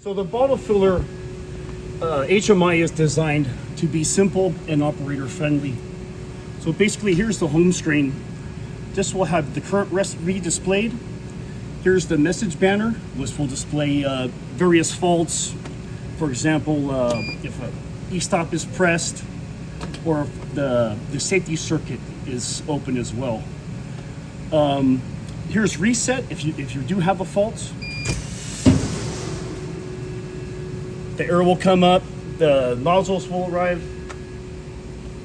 So the bottle filler HMI is designed to be simple and operator friendly. So basically here's the home screen. This will have the current recipe displayed. Here's the message banner, which will display various faults. For example, if a e-stop is pressed or if the safety circuit is open as well. Here's reset if you do have a fault. The air will come up, the nozzles will arrive,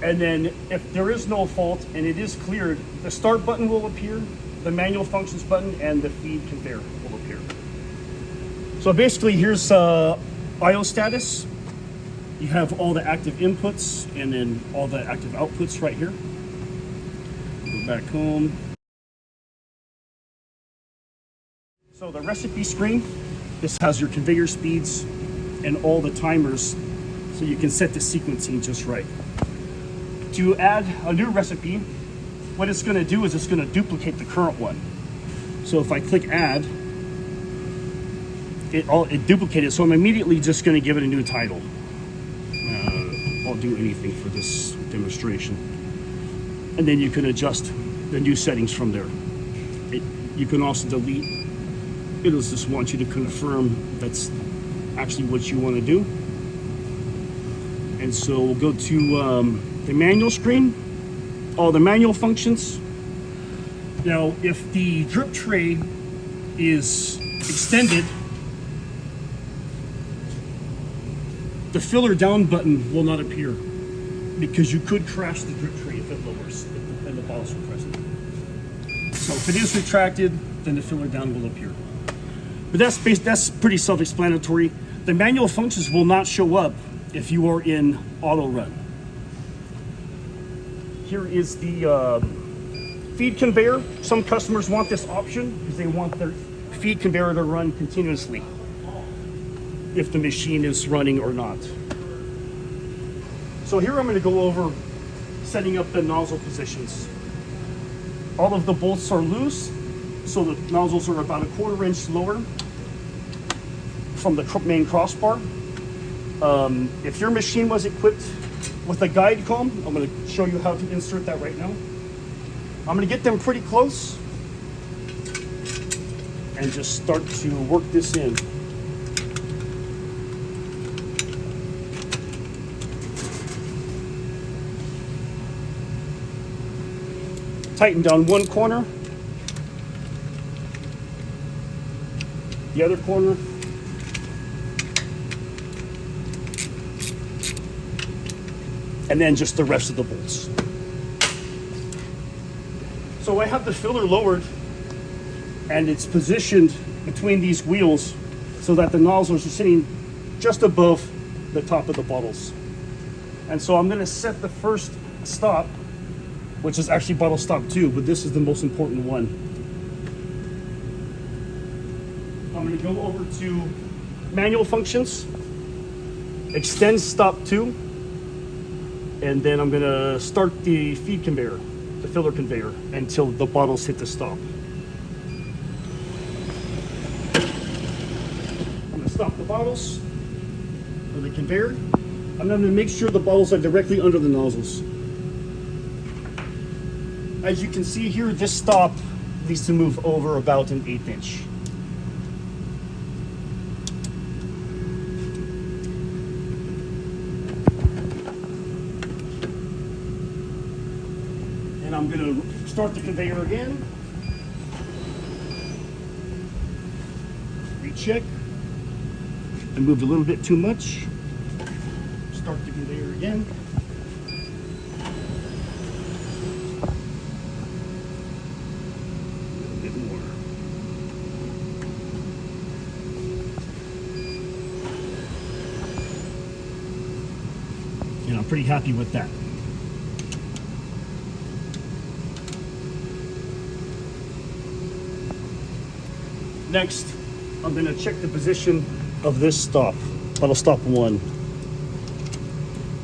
and then if there is no fault and it is cleared, the start button will appear, the manual functions button, and the feed conveyor will appear. So basically here's IO status. You have all the active inputs and then all the active outputs right here. Go back home. So the recipe screen, this has your conveyor speeds and all the timers, so you can set the sequencing just right. To add a new recipe, what it's going to do is it's going to duplicate the current one. So if I click add, it duplicated, so I'm immediately just going to give it a new title. I'll do anything for this demonstration. And then you can adjust the new settings from there. You can also delete. It'll just want you to confirm that's actually what you want to do. And so we'll go to the manual screen, all the manual functions. Now, if the drip tray is extended, the filler down button will not appear because you could crash the drip tray if it lowers and the bottles are present. So if it is retracted, then the filler down will appear. But that's pretty self-explanatory. The manual functions will not show up if you are in auto run. Here is the feed conveyor. Some customers want this option because they want their feed conveyor to run continuously if the machine is running or not. So here I'm going to go over setting up the nozzle positions. All of the bolts are loose, so the nozzles are about 1/4 inch lower from the main crossbar. If your machine was equipped with a guide comb, I'm going to show you how to insert that right now. I'm going to get them pretty close and just start to work this in. Tighten down one corner, the other corner, and then just the rest of the bolts. So I have the filler lowered and it's positioned between these wheels so that the nozzles are sitting just above the top of the bottles. And so I'm going to set the first stop, which is actually bottle stop 2, but this is the most important one. I'm going to go over to manual functions, extend stop 2, and then I'm going to start the feed conveyor, the filler conveyor, until the bottles hit the stop. I'm going to stop the bottles for the conveyor. I'm going to make sure the bottles are directly under the nozzles. As you can see here, this stop needs to move over about 1/8 inch. And I'm going to start the conveyor again. Recheck. I moved a little bit too much. Start the conveyor again. And I'm pretty happy with that. Next, I'm going to check the position of this stop, bottle stop 1.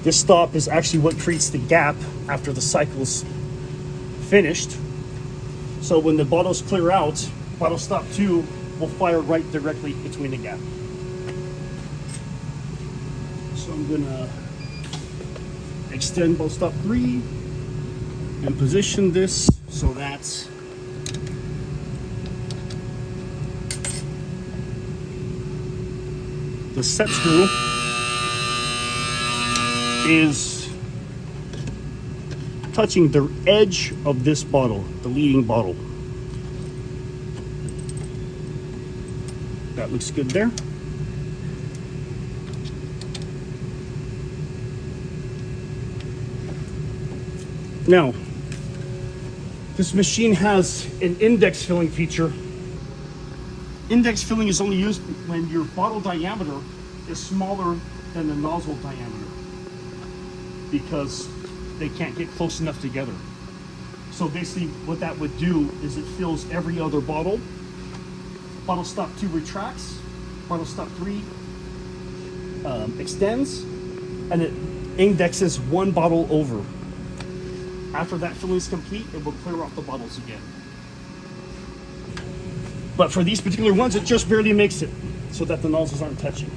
This stop is actually what creates the gap after the cycle's finished. So when the bottles clear out, bottle stop 2 will fire right directly between the gap. So I'm gonna extend bottle stop 3 and position this so that the set screw is touching the edge of this bottle, the leading bottle. That looks good there. Now, this machine has an index filling feature. Index filling is only used when your bottle diameter is smaller than the nozzle diameter, because they can't get close enough together. So basically what that would do is it fills every other bottle. Bottle stop 2 retracts, bottle stop 3 extends, and it indexes 1 bottle over. After that filling is complete, it will clear off the bottles again. But for these particular ones, it just barely makes it so that the nozzles aren't touching.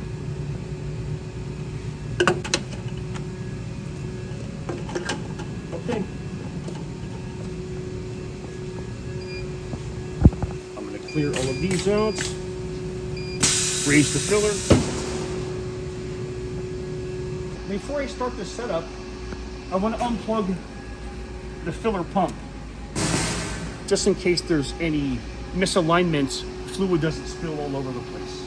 Okay. I'm going to clear all of these out. Raise the filler. Before I start this setup, I want to unplug the filler pump, just in case there's any misalignments, fluid doesn't spill all over the place.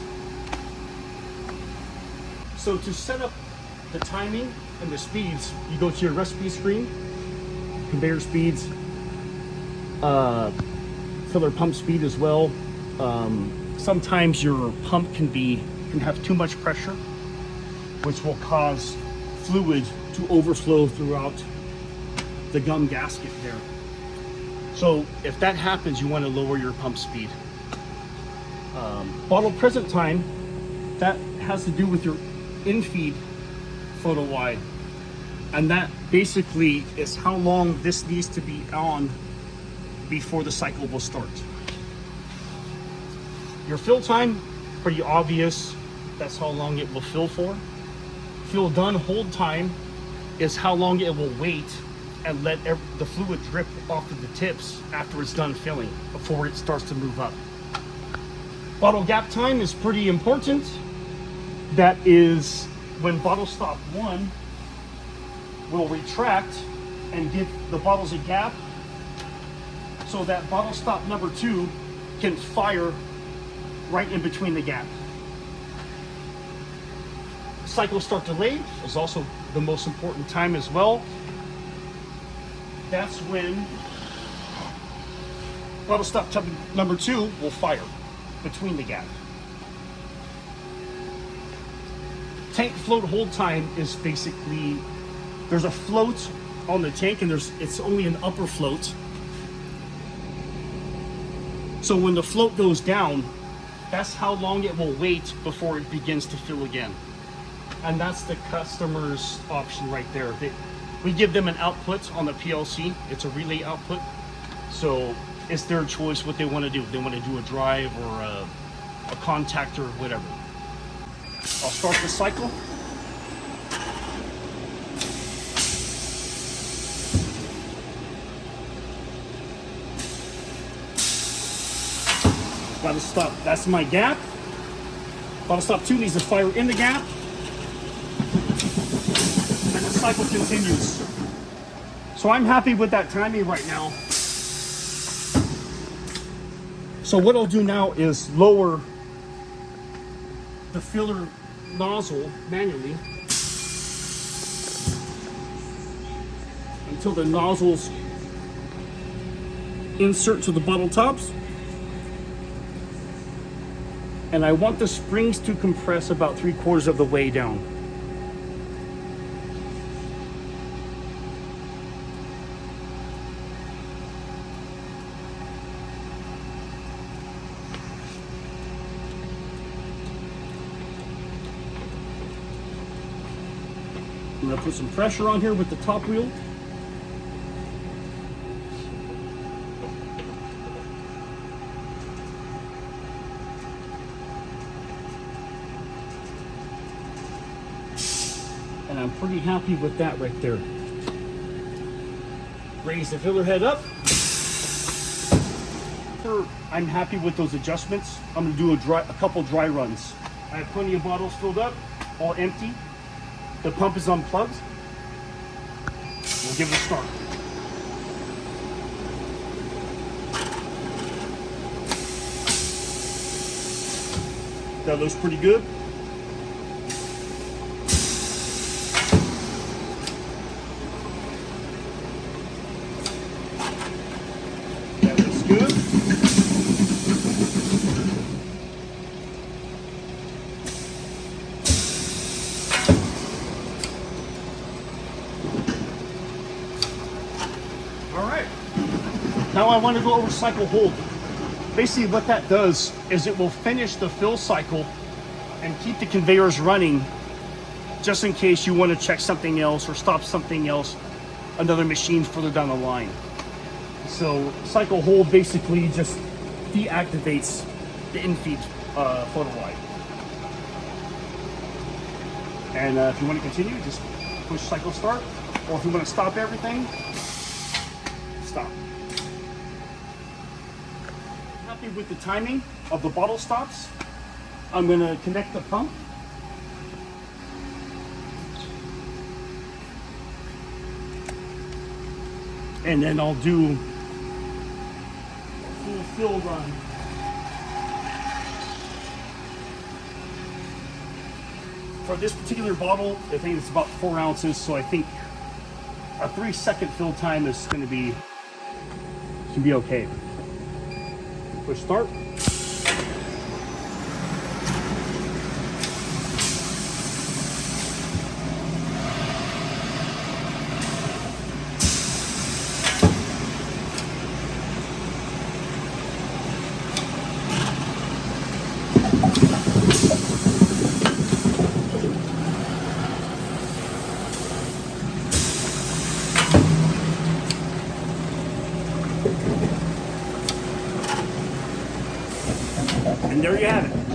So to set up the timing and the speeds, you go to your recipe screen, conveyor speeds, filler pump speed as well. Sometimes your pump can have too much pressure, which will cause fluid to overflow throughout the gum gasket there. So if that happens, you want to lower your pump speed. Bottle present time, that has to do with your infeed photo wide. And that basically is how long this needs to be on before the cycle will start. Your fill time, pretty obvious. That's how long it will fill for. Fill done hold time is how long it will wait and let the fluid drip off of the tips after it's done filling before it starts to move up. Bottle gap time is pretty important. That is when bottle stop 1 will retract and give the bottles a gap so that bottle stop number 2 can fire right in between the gap. Cycle start delay is also the most important time as well. That's when bottle stop number 2 will fire between the gap. Tank float hold time is basically, there's a float on the tank and it's only an upper float. So when the float goes down, that's how long it will wait before it begins to fill again. And that's the customer's option right there. We give them an output on the PLC. It's a relay output. So it's their choice what they want to do. If they want to do a drive or a contactor or whatever. I'll start the cycle. Bottle stop, that's my gap. Bottle stop 2 needs to fire in the gap. And the cycle continues. So I'm happy with that timing right now. So what I'll do now is lower the filler nozzle manually until the nozzles insert to the bottle tops. And I want the springs to compress about 3/4 of the way down. I'm gonna put some pressure on here with the top wheel. And I'm pretty happy with that right there. Raise the filler head up. I'm happy with those adjustments. I'm gonna do a couple dry runs. I have plenty of bottles filled up, all empty. The pump is unplugged. We'll give it a start. That looks pretty good. That looks good. All right. Now I want to go over cycle hold. Basically what that does is it will finish the fill cycle and keep the conveyors running just in case you want to check something else or stop something else, another machine further down the line. So cycle hold basically just deactivates the infeed photo light. And if you want to continue, just push cycle start, or if you want to stop everything, stop. Happy with the timing of the bottle stops. I'm going to connect the pump. And then I'll do a full fill run. For this particular bottle, I think it's about 4 ounces, so I think a 3-second fill time is going to be should be okay. Push start. And there you have it.